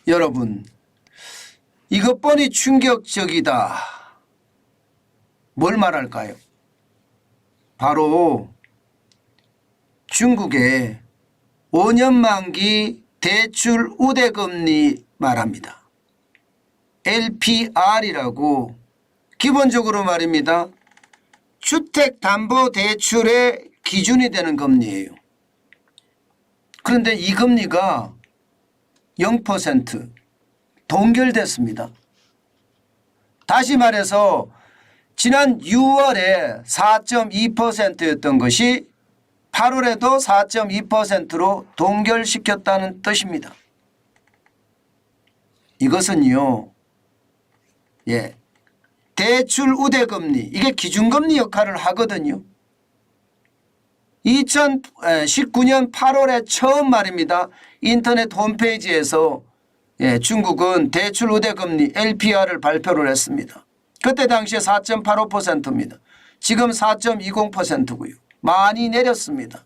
여러분, 이것 보니 충격적이다. 뭘 말할까요? 바로 중국의 5년 만기 대출 우대금리 말합니다. LPR이라고 기본적으로 말입니다. 주택담보대출의 기준이 되는 금리예요. 그런데 이 금리가 0% 동결됐습니다. 다시 말해서 지난 6월에 4.2%였던 것이 8월에도 4.2%로 동결시켰다는 뜻입니다. 이것은요, 대출 우대금리, 이게 기준금리 역할을 하거든요. 2019년 8월에 처음 말입니다. 인터넷 홈페이지에서 중국은 대출 우대금리 LPR을 발표를 했습니다. 그때 당시에 4.85%입니다. 지금 4.20%고요. 많이 내렸습니다.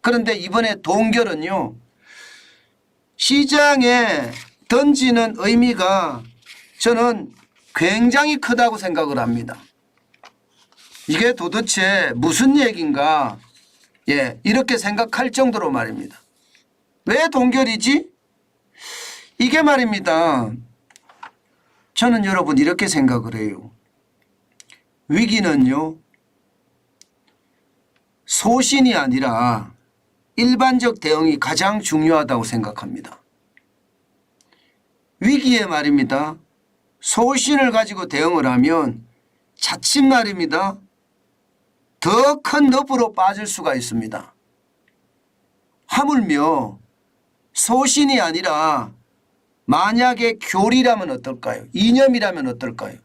그런데 이번에 동결은요, 시장에 던지는 의미가 저는 굉장히 크다고 생각을 합니다. 이게 도대체 무슨 얘기인가, 이렇게 생각할 정도로 말입니다. 왜 동결이지? 이게 말입니다. 저는 여러분 이렇게 생각을 해요. 위기는요, 소신이 아니라 일반적 대응이 가장 중요하다고 생각합니다. 위기에 말입니다. 소신을 가지고 대응을 하면 자칫 말입니다. 더 큰 늪으로 빠질 수가 있습니다. 하물며 소신이 아니라 만약에 교리라면 어떨까요? 이념이라면 어떨까요?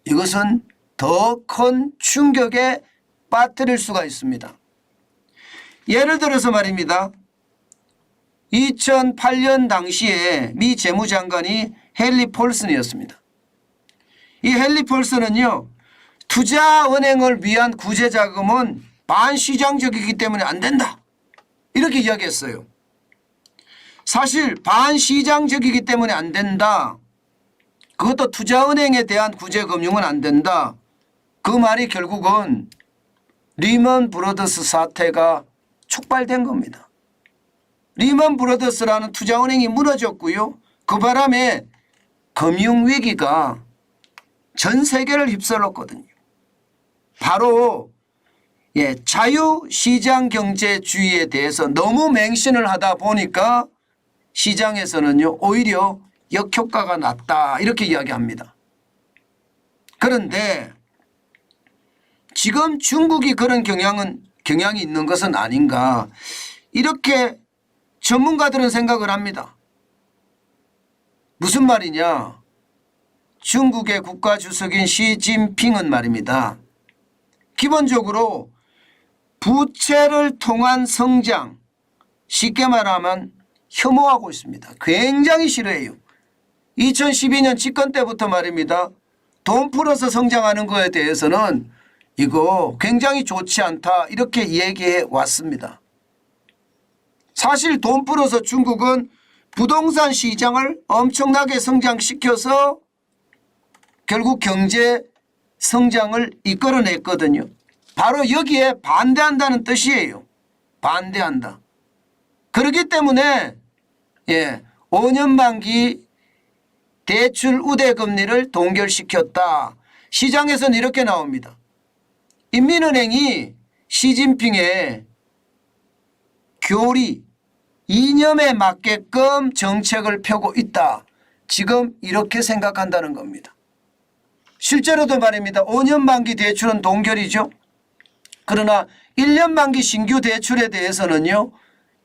이것은 더 큰 충격에 빠뜨릴 수가 있습니다. 예를 들어서 말입니다. 2008년 당시에 미 재무장관이 헨리 폴슨이었습니다. 이 헨리 폴슨은요, 투자은행을 위한 구제자금은 반시장적이기 때문에 안 된다, 이렇게 이야기했어요. 사실 반시장적이기 때문에 안 된다, 그것도 투자은행에 대한 구제금융은 안 된다, 그 말이 결국은 리먼 브러더스 사태가 촉발된 겁니다. 리먼 브러더스라는 투자은행이 무너졌고요, 그 바람에 금융위기가 전 세계를 휩쓸었거든요. 바로 자유시장경제주의에 대해서 너무 맹신을 하다 보니까 시장에서는요, 오히려 역효과가 났다, 이렇게 이야기합니다. 그런데 지금 중국이 그런 경향이 있는 것은 아닌가, 이렇게 전문가들은 생각을 합니다. 무슨 말이냐? 중국의 국가주석인 시진핑은 말입니다. 기본적으로 부채를 통한 성장, 쉽게 말하면 혐오하고 있습니다. 굉장히 싫어해요. 2012년 집권 때부터 말입니다. 돈 풀어서 성장하는 것에 대해서는 이거 굉장히 좋지 않다, 이렇게 얘기해 왔습니다. 사실 돈 풀어서 중국은 부동산 시장을 엄청나게 성장시켜서 결국 경제 성장을 이끌어냈거든요. 바로 여기에 반대한다는 뜻이에요. 반대한다. 그렇기 때문에 5년 만기 대출 우대금리를 동결시켰다. 시장에서는 이렇게 나옵니다. 인민은행이 시진핑의 교리, 이념에 맞게끔 정책을 펴고 있다, 지금 이렇게 생각한다는 겁니다. 실제로도 말입니다. 5년 만기 대출은 동결이죠. 그러나 1년 만기 신규 대출에 대해서는요,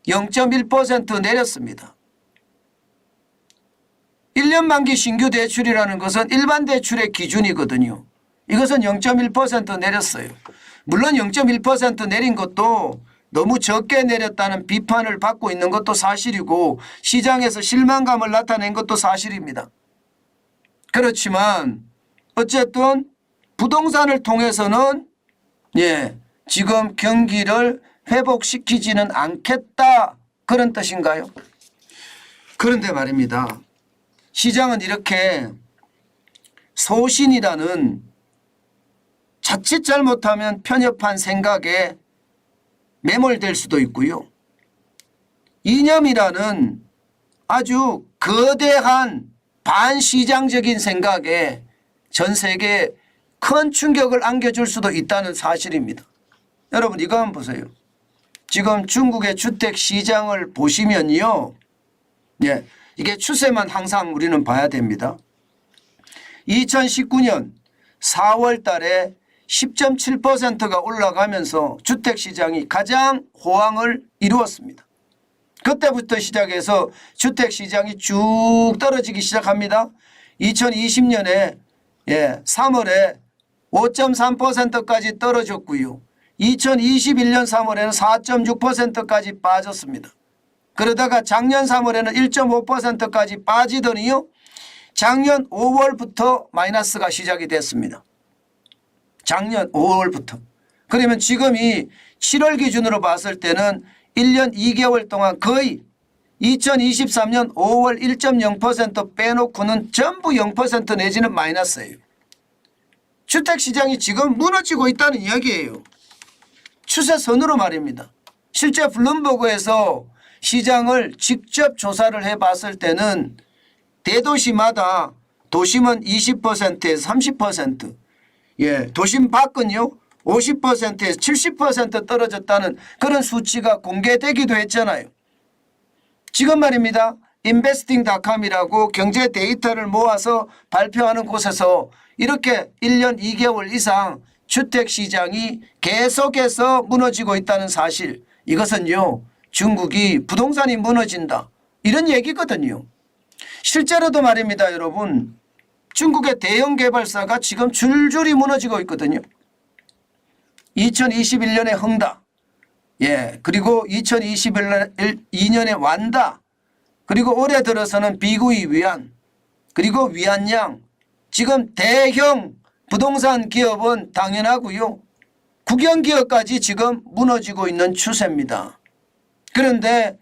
0.1% 내렸습니다. 1년 만기 신규 대출이라는 것은 일반 대출의 기준이거든요. 이것은 0.1% 내렸어요. 물론 0.1% 내린 것도 너무 적게 내렸다는 비판을 받고 있는 것도 사실이고, 시장에서 실망감을 나타낸 것도 사실입니다. 그렇지만 어쨌든 부동산을 통해서는 지금 경기를 회복시키지는 않겠다, 그런 뜻인가요? 그런데 말입니다. 시장은 이렇게 소신이라는 자칫 잘못하면 편협한 생각에 매몰될 수도 있고요. 이념이라는 아주 거대한 반시장적인 생각에 전 세계에 큰 충격을 안겨줄 수도 있다는 사실입니다. 여러분 이거 한번 보세요. 지금 중국의 주택 시장을 보시면요. 예, 이게 추세만 항상 우리는 봐야 됩니다. 2019년 4월 달에 10.7%가 올라가면서 주택시장이 가장 호황을 이루었습니다. 그때부터 시작해서 주택시장이 쭉 떨어지기 시작합니다. 2020년에 3월에 5.3%까지 떨어졌고요. 2021년 3월에는 4.6%까지 빠졌습니다. 그러다가 작년 3월에는 1.5%까지 빠지더니요. 작년 5월부터 마이너스가 시작이 됐습니다. 작년 5월부터. 그러면 지금이 7월 기준으로 봤을 때는 1년 2개월 동안 거의 2023년 5월 1.0% 빼놓고는 전부 0% 내지는 마이너스예요. 주택시장이 지금 무너지고 있다는 이야기예요. 추세선으로 말입니다. 실제 블룸버그에서 시장을 직접 조사를 해봤을 때는 대도시마다 도심은 20%에서 30%, 도심 밖은요 50%에서 70% 떨어졌다는 그런 수치가 공개되기도 했잖아요. 지금 말입니다. investing.com이라고 경제 데이터를 모아서 발표하는 곳에서 이렇게 1년 2개월 이상 주택시장이 계속해서 무너지고 있다는 사실, 이것은요 중국이 부동산이 무너진다 이런 얘기거든요. 실제로도 말입니다. 여러분 중국의 대형 개발사가 지금 줄줄이 무너지고 있거든요. 2021년에 흥다, 그리고 2022년에 완다, 그리고 올해 들어서는 비구이 위안, 그리고 위안양, 지금 대형 부동산 기업은 당연하고요. 국영기업까지 지금 무너지고 있는 추세입니다. 그런데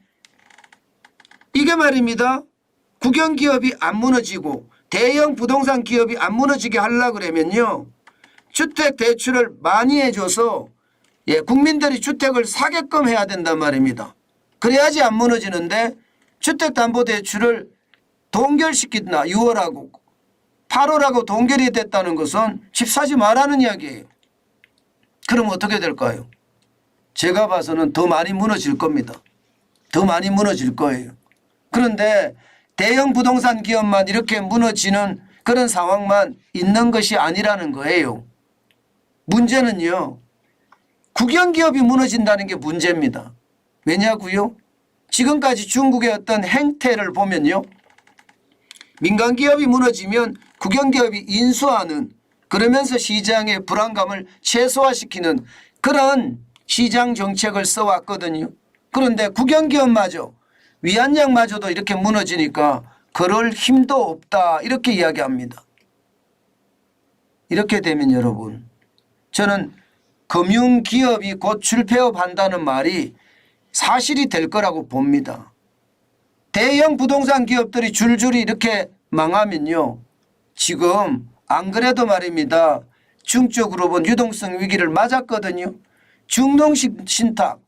이게 말입니다. 국영기업이 안 무너지고 대형 부동산 기업이 안 무너지게 하려고 그러면요. 주택 대출을 많이 해줘서 국민들이 주택을 사게끔 해야 된단 말입니다. 그래야지 안 무너지는데 주택담보대출을 동결시킨다. 6월하고 8월하고 동결이 됐다는 것은 집 사지 말라는 이야기예요. 그럼 어떻게 될까요? 제가 봐서는 더 많이 무너질 겁니다. 더 많이 무너질 거예요. 그런데 대형 부동산 기업만 이렇게 무너지는 그런 상황만 있는 것이 아니라는 거예요. 문제는요. 국영기업이 무너진다는 게 문제입니다. 왜냐고요? 지금까지 중국의 어떤 행태를 보면요. 민간기업이 무너지면 국영기업이 인수하는, 그러면서 시장의 불안감을 최소화시키는 그런 시장 정책을 써왔거든요. 그런데 국영기업마저 위안양마저도 이렇게 무너지니까 그럴 힘도 없다 이렇게 이야기합니다. 이렇게 되면 여러분 저는 금융기업이 곧 줄폐업한다는 말이 사실이 될 거라고 봅니다. 대형 부동산 기업들이 줄줄이 이렇게 망하면요. 지금 안 그래도 말입니다. 중적그룹은 유동성 위기를 맞았거든요. 중동신탁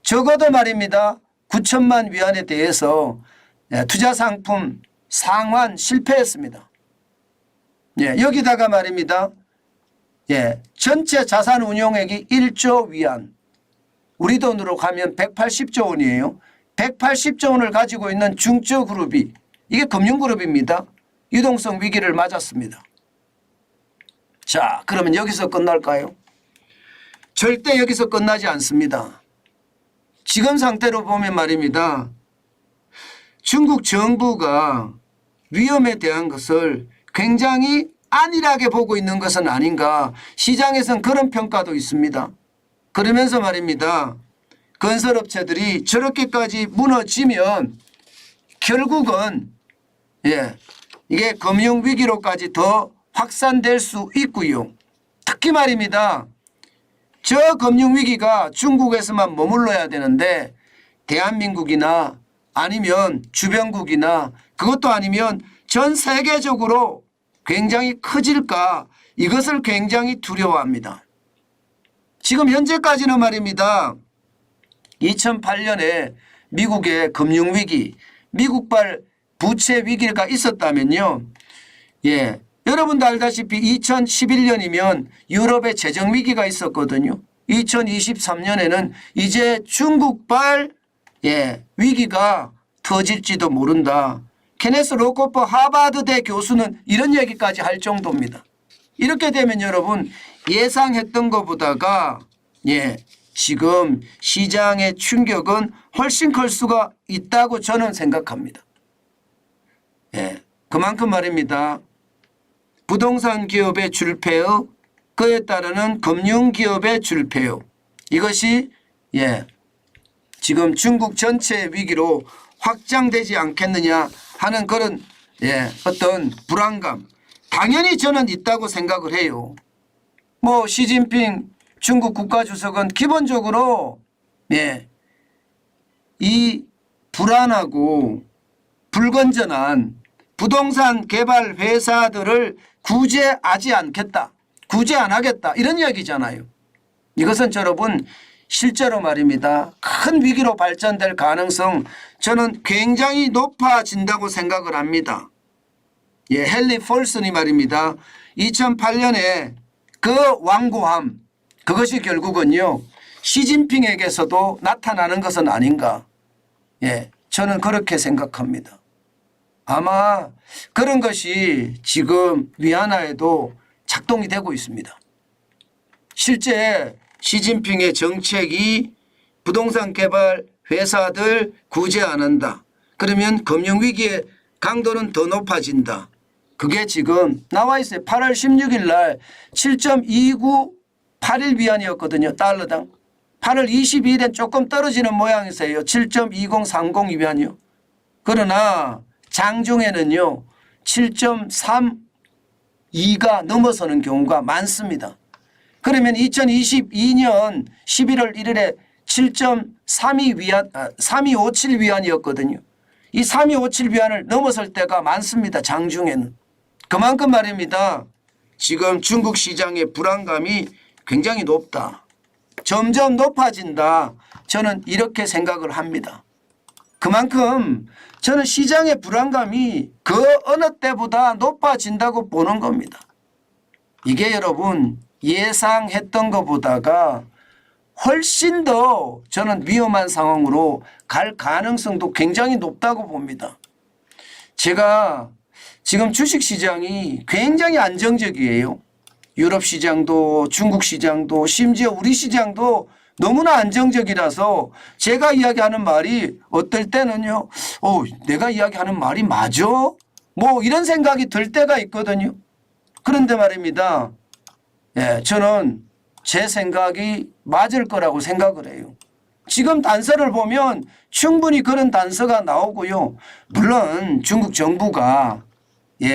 적어도 말입니다. 9천만 위안에 대해서 투자상품 상환 실패했습니다. 여기다가 말입니다. 전체 자산 운용액이 1조 위안, 우리 돈으로 가면 180조 원이에요. 180조 원을 가지고 있는 중저그룹이, 이게 금융그룹입니다. 유동성 위기를 맞았습니다. 자, 그러면 여기서 끝날까요? 절대 여기서 끝나지 않습니다. 지금 상태로 보면 말입니다. 중국 정부가 위험에 대한 것을 굉장히 안일하게 보고 있는 것은 아닌가. 시장에서는 그런 평가도 있습니다. 그러면서 말입니다. 건설업체들이 저렇게까지 무너지면 결국은 이게 금융위기로까지 더 확산될 수 있고요. 특히 말입니다. 저 금융위기가 중국에서만 머물러야 되는데 대한민국이나 아니면 주변국이나 그것도 아니면 전 세계적으로 굉장히 커질까 이것을 굉장히 두려워합니다. 지금 현재까지는 말입니다. 2008년에 미국의 금융위기, 미국발 부채 위기가 있었다면요. 예, 여러분도 알다시피 2011년이면 유럽의 재정위기가 있었거든요. 2023년에는 이제 중국발 위기가 터질지도 모른다. 케네스 로코퍼 하버드대 교수는 이런 얘기까지 할 정도입니다. 이렇게 되면 여러분 예상했던 것보다가 지금 시장의 충격은 훨씬 클 수가 있다고 저는 생각합니다. 그만큼 말입니다. 부동산 기업의 줄폐업, 그에 따르는 금융기업의 줄폐업, 이것이 지금 중국 전체 위기로 확장되지 않겠느냐 하는 그런 어떤 불안감, 당연히 저는 있다고 생각을 해요. 뭐 시진핑 중국 국가주석은 기본적으로 이 불안하고 불건전한 부동산 개발 회사들을 구제하지 않겠다, 구제 안 하겠다 이런 이야기잖아요. 이것은 여러분 실제로 말입니다. 큰 위기로 발전될 가능성 저는 굉장히 높아진다고 생각을 합니다. 헨리 폴슨이 말입니다. 2008년에 그 완고함, 그것이 결국은요 시진핑에게서도 나타나는 것은 아닌가. 저는 그렇게 생각합니다. 아마 그런 것이 지금 위안화에도 작동이 되고 있습니다. 실제 시진핑의 정책이 부동산 개발 회사들 구제 안 한다. 그러면 금융위기의 강도는 더 높아진다. 그게 지금 나와 있어요. 8월 16일 날 7.2981 위안이었거든요. 달러당. 8월 22일엔 조금 떨어지는 모양이세요. 7.2030 위안이요. 그러나 장중에는요 7.32가 넘어서는 경우가 많습니다. 그러면 2022년 11월 1일에 7.32 위안, 3257 위안이었거든요. 이 3257 위안을 넘어설 때가 많습니다. 장중에는. 그만큼 말입니다. 지금 중국 시장의 불안감이 굉장히 높다. 점점 높아진다. 저는 이렇게 생각을 합니다. 그만큼 저는 시장의 불안감이 그 어느 때보다 높아진다고 보는 겁니다. 이게 여러분 예상했던 것보다가 훨씬 더 저는 위험한 상황으로 갈 가능성도 굉장히 높다고 봅니다. 제가 지금 주식시장이 굉장히 안정적이에요. 유럽 시장도 중국 시장도 심지어 우리 시장도 너무나 안정적이라서 제가 이야기하는 말이 어떨 때는요. 내가 이야기하는 말이 맞아? 뭐 이런 생각이 들 때가 있거든요. 그런데 말입니다. 저는 제 생각이 맞을 거라고 생각을 해요. 지금 단서를 보면 충분히 그런 단서가 나오고요. 물론 중국 정부가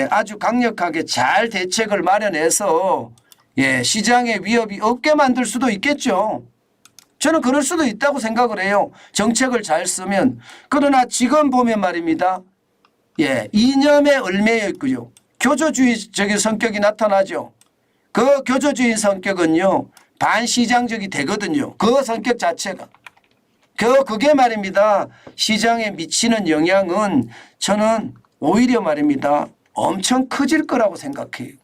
아주 강력하게 잘 대책을 마련해서 시장의 위협이 없게 만들 수도 있겠죠. 저는 그럴 수도 있다고 생각을 해요. 정책을 잘 쓰면. 그러나 지금 보면 말입니다. 이념에 얽매여 있고요. 교조주의적인 성격이 나타나죠. 그 교조주의 성격은요. 반시장적이 되거든요. 그 성격 자체가. 그게 말입니다. 시장에 미치는 영향은 저는 오히려 말입니다. 엄청 커질 거라고 생각해요.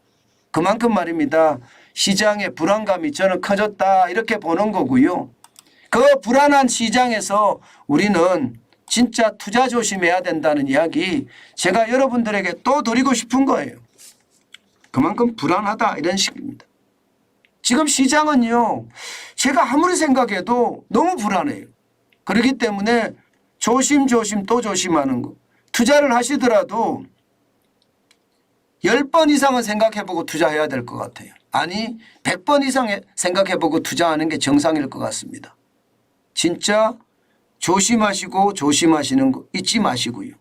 그만큼 말입니다. 시장의 불안감이 저는 커졌다 이렇게 보는 거고요. 그 불안한 시장에서 우리는 진짜 투자 조심해야 된다는 이야기 제가 여러분들에게 또 드리고 싶은 거예요. 그만큼 불안하다 이런 식입니다. 지금 시장은요. 제가 아무리 생각해도 너무 불안해요. 그렇기 때문에 조심조심 또 조심하는 거. 투자를 하시더라도 10번 이상은 생각해보고 투자해야 될 것 같아요. 아니 100번 이상 생각해보고 투자하는 게 정상일 것 같습니다. 진짜 조심하시고 조심하시는 거 잊지 마시고요.